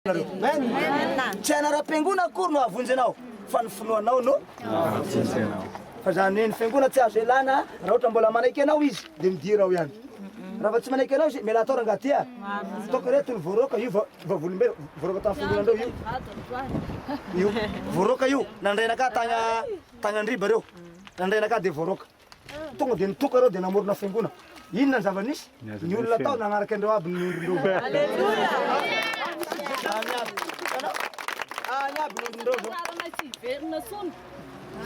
Tsy anara pengona akory no avonjinao fa ny finoanao no fa zany ny fengona tsy azo elana raha ohatra mbola manaiky anao izy dia midirao ihany raha fa tsy manaiky anao izy mila atao rangatia toko reto ny voaroka io vavolombelo voaroka tamin'ny fengonandreo io voaroka io nandrainaka tagnandriba reo nandrainaka dia voaroka tonga dia nitoka reo dia namorona fengona inona ny zava-nisy ny olona tao nagnaraka andreo aby ny ondrindreo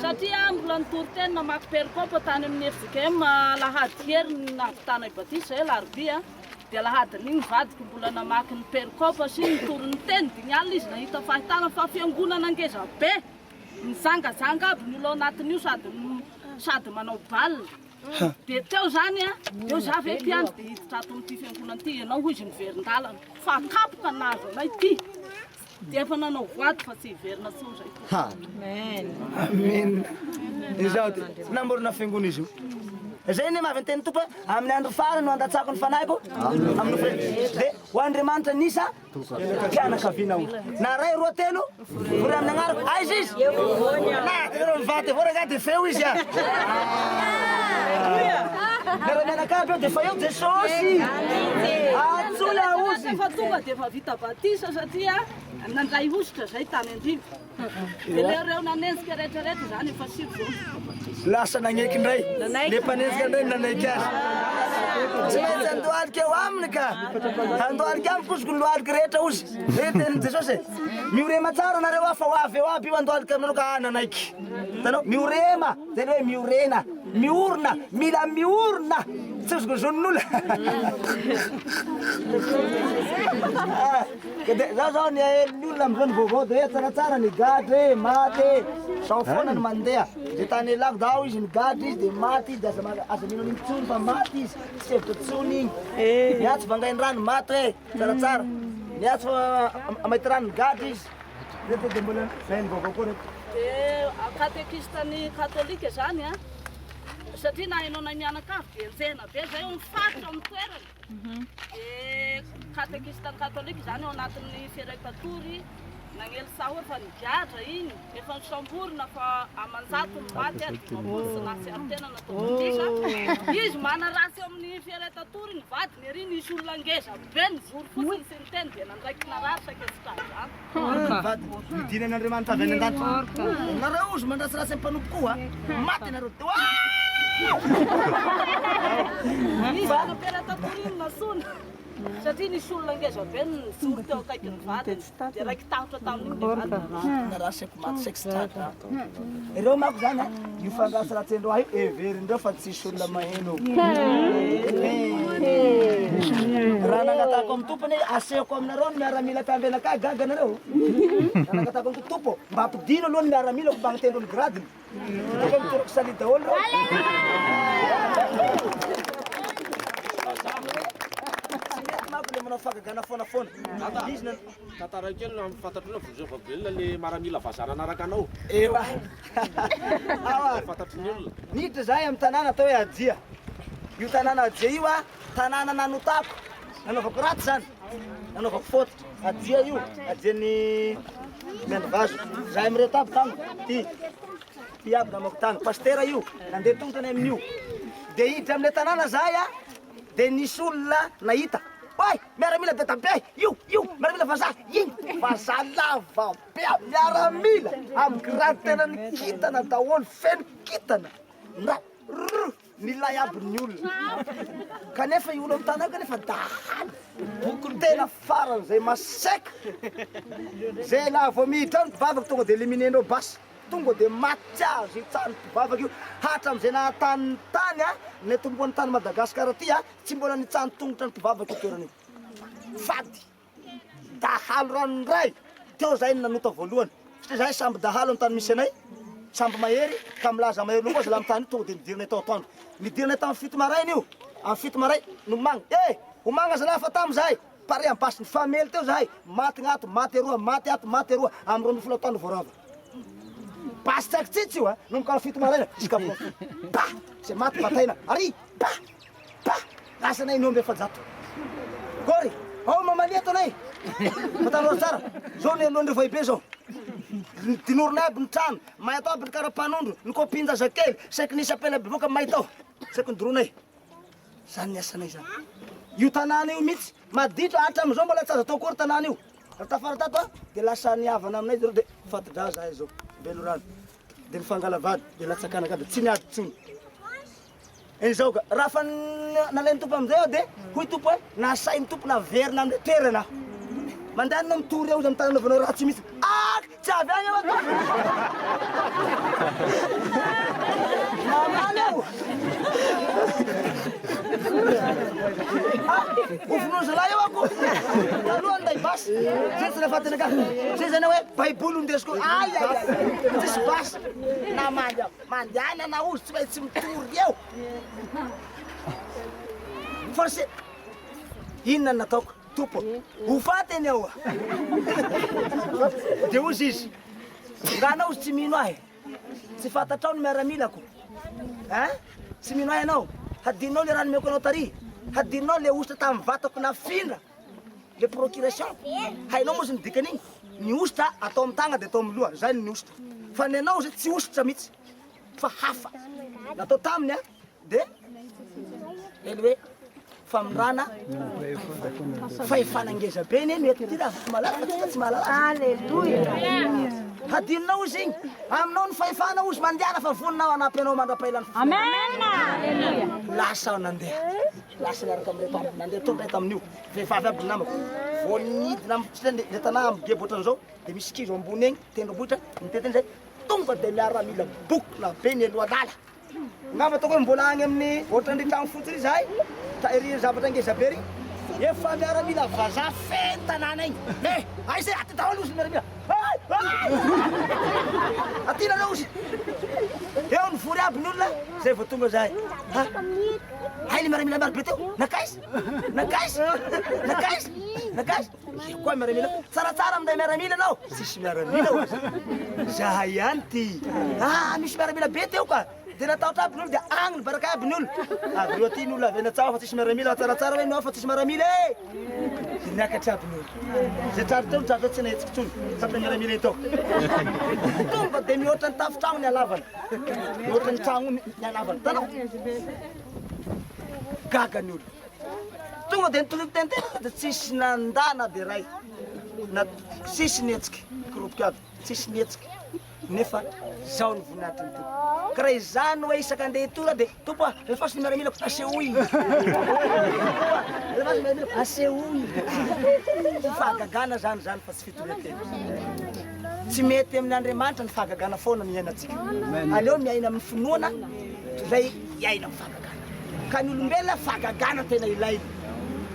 Satria mbola nitoroteny namaky perikopa tany amin'ny FGM lahady hery nahavitana Batisa larobia dia lahady n'igny vadiko mbola namaky ny perikopa sy nitoro ny teny dia ny alina izy nahita fahitana fa fiangonana angeza be mizangazanga aby ny olo anatin'io sady manao balia dia teo zany eo za ve mpiandro dia hiditra ato amin'ity fiangonana ity ianao ho izy miverin-dalana fa kapoka nazo anay ity dia efa nanao voady fa tsy hiverina tsoa zay. Amen. Izao namorona fiangona izy io. Zay ny mahavy ny teny tompo amin'ny andro farany no andatsako ny fanahiko amin'ny dia ho Andriamanitra nisa mpianakaviana ao na ray roa telo vory amin'ny agnarako aiza izy na reo mivady avao raha dia feo izy Nara mianakavy dia fa eo Jesosy atsoy aozy fa tonga dia efa vita Batisa satria nandray ositra zay tany andrivo dia reo nanenjika rehetrarehetra zany efa sivy zao lasa nagneky indray le mpanenjika indray nanaiky azy tsy maintsy andohalika eo aminy ka andohalika aminy kozoko ny lohalika rehetra ozy e teny Jesosy miorema tsara nareo afa ho avy eo aby io andohalika aminareo ka nanaiky tanao miorema zany hoe miorena miorina mila miorina tsy osoko zonon'olona zao ny olona am'izao ny vaovao dia hoe tsaratsara ny gadry maty sao foana ny mandeha dia tany elako dao izy ny gadry izy dia maty izy dia aza mino an'iny tsony fa maty izy tsy evitra tsony igny miatsy vangainy rano maty hoe tsaratsara miatsy fa mahita rano ny gadry izy reto dia mbola zay ny vaovao koa reto dia katekistany katolika zany satria na hainao na mianakavy dia enjehina be zay mifatotra amin'ny toerana dia katekistany katolika zany ao anatin'ny fiaraikatory nagnely sahory fa nigadra igny efa nisamborina fa amanjato ny maty dimamboly sy nasy ary tena nataotisa izy mana rasy eo amin'ny fiaraikatory ny vadiny ery nisy olona ngeza be nizory fotsiny sy ny teny dia nandraiky narary sakesitrany vady midina an'Andriamanitra avy any an-danitra nareo ozy mandrasirasy amin'ny mpanompo koa maty nareo izy ana fiaraikatory igny nasona satria nisy olona ngeza be nizory teo akaiky ny vadiny dia raiky tahotra tamin'igny le vadiny narasako maty sekistratra ireo mako zany io fandrasy raha tsendreo ahy everindreo fa tsisy olona maheno raha nangatako amin'ny tompony asehoko aminareo ny miaramila mpiambenaka gaga nareo raha nangatako amin'ny tompo mba ampidino aloha ny miaramila ko mba agnatendro olo gradiny toko mitoroko sali daholo manao fagagana foanafoana izy tantara kely fantatrona vozavavelona le maramila vazana anaraka anao ewa fantatry ny olona niditra zahay amin'ny tanàna atao hoe Ajia io tanàna Ajia io tanàna nanotako nanaovako raty zany nanaovako fototra Ajia io Ajian'ny Miandovazo zahayamireto aby tango ty aby namako tango pastera io nandeha tongotrany amin'io dia hiditra amin'le tanàna zahay dia nisy olona nahita Oi, miaramila be tabe, io, miaramila vazaha, igny, vazaha lava be, miaramila, amin'ny grady tena ny kitana daholo, feno kitana, nilay aby ny olona. Kanefa io olo amin'ny tanàna kanefa dahalo, boky tena farany zay maseka. Zay laha vao miditra any mpivavaka tonga dia eliminenao basy. Tonga dia maty azy tsara mpivavaka io hatra amin'izay nahatany tany ny tombony tany Madagasikara ty tsy mbola nitsany tongotra ny mpivavaka io toerana io fady dahalo ranoray teo zay nanota voalohany satria zahay samby dahalo amin'ny tany misy anay samby mahery ka milaza mahery lokoa za la amin'ny tany io tonga dia nidirina tao atoandro nidirina tao amin'ny fito maraina io amin'ny fito maray no magna homagna zalahy fa tamin'zahay pare ambasy ny famely teo zahay maty gnato maty eroa maty ato maty eroa amin'ny 12 taona voarava basy tsaiky tsitsy io no mikao fito maraina iska pa se maty bataina ary pa asanay nombe efa jato gory ao mamalia atonay matanao tsara zao ny alohan'ireo vahibe zao dinorona aby ny trano mahay atao aby ny karapanondro ny kopin-jazakely saiky nisy apela be boka mahay tao saiky ny doronay zany ny asanay zany io tanàna io mihitsy maditra hatram'izao mbola tsy azo atao kory tanàna io tafara tato a de lasa niavana aminay zao de fatidra zahay zao belorano de nifangalavady de latsakana ka de tsy niady tsony izao ka raha fa nalainy tompo amizay ao de hoy tompo hoe nasainy tompo naverina amle toerana mandehanina mitory eo izy amy tanana vanao ratsy mihitsy tsy avy agny ao ato mamany ao ofinozy lahy eo ako taloha anday basy zay tsy nafatiny ka zay zany hoe baiboly ondesiko tsisy basy namandy ao mandehany ana ozy tsy mahay tsy mitory eo fa se inona nataoko tompo ho fateny ao de ozy izy nganao izy tsy mino ahy tsy fantatrao ny miaramilako tsy mino ahy anao hadinao le rano meko anao tary hadinao le ositra tamin'ny vatako nafindra le procuration hainao mozy ny dikan'igny ny ositra atao amin'ny tagna de atao amin'ny loha zany ny ositra fa ny anao zay tsy ositra mihitsy fa hafa natao taminy a de ely hoe famindrana fahefanangeza be ny mety ty raha tsy malala tsy malala Alleluia. hadinonao izy igny aminao ny fahefana ozy mandiana fa voninao anampy anao mandrapailany Amen. Alleluia. lasa nandeha lasa niaraka am'le mpampo nandeha tondray tamin'io vehivavy aby namako vo nidina le tanà amigebo ohatran'izao de misy kizo ambony egny tendrombohitra nitetiny zay tonga de miaramila bokona be ny alohalala ngamba ataoko hoe mbola agny amin'ny ohatrandry tragno fotsiny zahay ery zavatra angeza-be ry efa miaramila vaza feny tanàna igny aiza aty daholo ozy miaramila atinana ozy eo nivory aby ny olona zay vao tonga zahay hay le miaramila maro be teo nakaizy nakaizy nakaizy nakaizy koa miaramila tsaratsara aminday miaramila anao tsisy miaramila ozy zahay ihany ty misy miaramila be teo ka de natahotra aby ny olo de agny ny baraka aby ny olo avy reo ty ny olo avy natsaho fa tsisy miaramila tsaratsara hoe nao fa tsisy miaramila de niakatra aby ny olo zay trary teo trary teo tsy nahetsika tsony satra miaramila itao tonga de mihoatra ny tafitragno ny alavana mihoatra ny tragno ny alavana tanao gaga ny olo tonga de nitolotentena de tsisy nandana de ray na tsisy nihetsiky groupe aby tsisy nihetsiky nefa zao ny voninahitry ny tompo ka raha izany hoe isaka andeha tora de tompo rehefa sy ny miaramilako asehoy rehefa sy miaramilako asehoy fahagagana zany zany fa tsy fitoretena tsy mety amin'Andriamanitra ny fahagagana foana miainatsika aleo miaina amin'ny finoana zay iaina amin'ny fahagagana ka ny olombelona fahagagana tena ilaina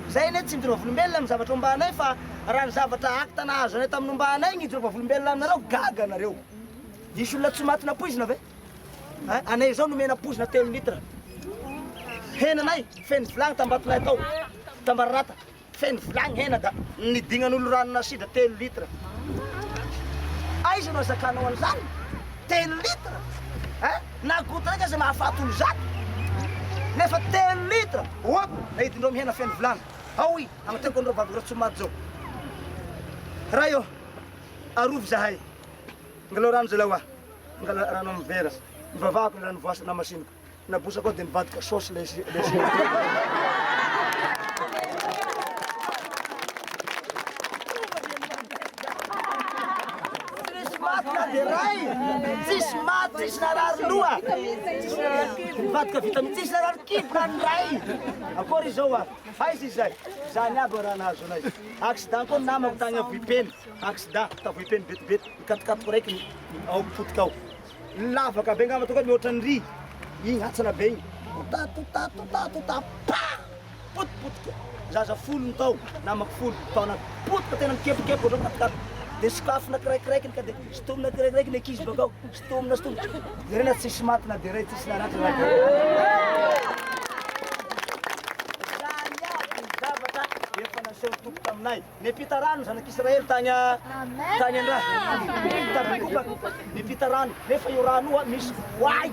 zay ne tsy midorova olombelona amin'ny zavatra ombanay fa raha ny zavatra akta nahazo anay tamin'ny ombanay ny idorova olombelona aminareo gaga nareo isy olona tsy maty napoizina ve anay zao nomena pozina 3 litre henanay feny vilagny tambatonay tao tambararata feny vilagny hena da nidinan'olo rano nasidra 3 litre aiza anao zakanao an'izany 3 litre nagoto raiky aza mahafaty olo zato nefa 3 litre op nahitindreo mihena feny vilagny aoy agnateko andreo vavy ratsomaty zao raha io arovy zahay ngalao rano zalahy oa ngala rano amin'ny vera mivavahako ny rano voasana masiniko nabosako ao de nivadika sosy le de ray tsisy maty tsisy narary loha mivadika vitamine tsisy narary kibo rany ray akory izao a aizy izy zay zany aby raha nahazo anay accident koa namako tagny avoipeny accident tavoipeny betibety mikatikatiko raiky ao potika ao lavaka be ngamba tokoa mihoatra ny ry igny hatsana be igny tatatatatata pa potipotika zaza folo ny tao namako folo taona potika tena mikepokepo otrao mikatikatiko de sikafona kiraikiraiky ka de sitomina kiraikiraiky le kizy bakao sitomina sitomina de rena tsisy matina de ray tsisy naratra raha efa naseho tompo taminay nipita rano zanak'Israely tagny andraha tabikopa nipita rano nefa io rano io misy voay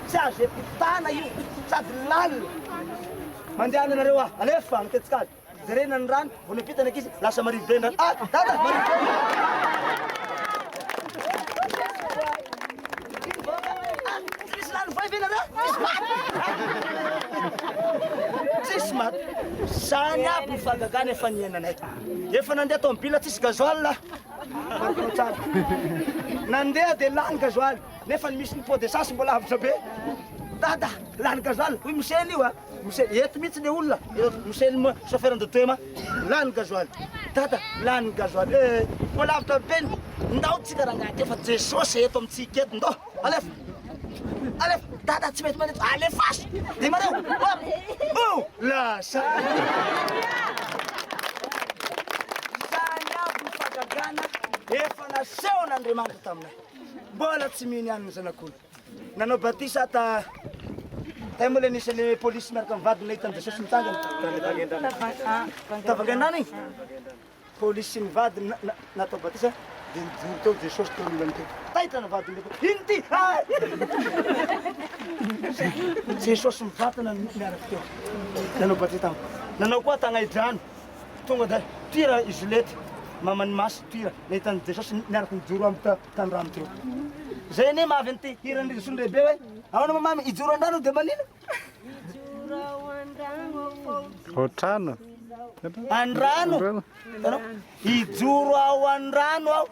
tsy azo epitana io sady lalina mandeha anareo alefa agnatetsika azy direna ny rano vao napitana akizy lasa marivo be ny rano dada marivo tsisy lany voay ve nareo tsisy maty zany aby mifangagana efa niainanay efa nandeha tomobila tsisy gazoal marikao tsara nandeha dia lany gazoal nefa misy ny pot d'essence mbola avitra be dada lany gazoal hoy misely io misely eto mihitsy le olona misely chauffeur de tema lany gazoal dada lany gazoal mbola avitra be ndao tsika raha agnaty efa jesosy eto amintsika eto ndao alef dada tsy mety maneto alefasy dia mareo lasa zany aby mifangagana efa naseho n'Andriamanitra taminay mbola tsy mino ihany ny zanak'olo nanao batisa mola nisy le polisy miaraka mivady nahitany Jesosy mitsangana tavaganana igny polisy mivady natao batisa dia nijoro teo Jesosy teo olona teo tahitra navady iny ty Jesosy mivatana miaraka teo nanao batisa tamy nanao koa tagnahidrano tonga da tira isolety mamany masy tira nahitany Jesosy miaraka nijoro amy tany rano teo zay ne mahavy an'ity hirany riso lehibe hoe ahoana mamamy ijoro andrano dia manino otrano andrano ijoro ao andrano ao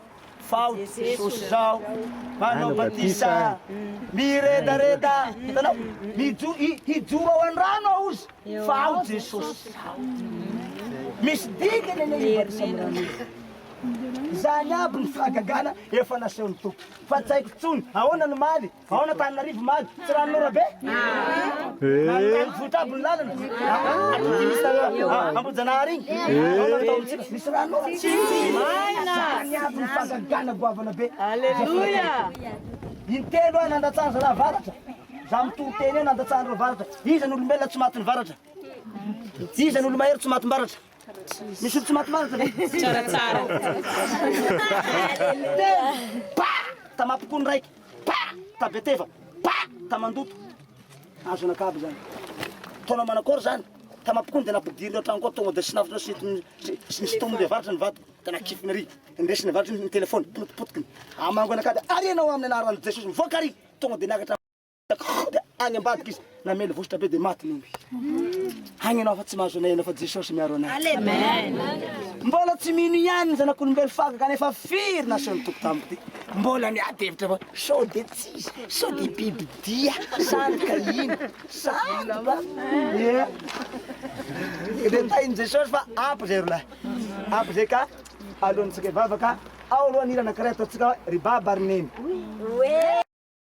fao Jesosy zao manao batisa miredareda tanao ijoro ao andrano ao izy fao Jesosy zao misy dikany ane batisa amin'rano zany aby ny fahagagana efa nasehony tompo fa tsy haiko tsony ahoana ny maly ahoana Tananarivo maly tsy ranonora be nany votra aby ny lalana Ambojanahary igny ahoana taontsika misy ranonora zany aby ny fahagagana goavana be Alleluia. intelo ahy nandatsahany raha varatra za mitoro-teny eo nandatsahany raha varatra iza ny olombelona tsy maty ny varatra iza ny olo mahery tsy maty mbaratra misy olo tsy maty maratra Tsaratsara. tamampokony raiky tabeteva tamandoto azo anakaby zany taona manakory zany tamampokony dia nampodirinao trano koa tonga dia sy navitra sy misy tomony le varatra ny vato da nakifiny ary indesiny varatra ny telefony potipotikiny amango anakaby ary anao amin'ny anaran'ny Jesosy mivoaka ary tonga dia nakatra agny ambadika izy namely vositra be dia maty nomby agny anao fa tsy mahazo anay anao fa Jesosy miaro anay mbola tsy mino ihany ny zanak'olombelo fagagana efa firy nasehony tompo tamity mbola miady-hevitra fa sao dia tsisy sao dia biby dia sandika ino sandyba dia tainy Jesosy fa ampy zay rolahy ampy zay ka alohantsika hivavaka ao aloha nira anakiray ataotsika hoe ry baba ary neny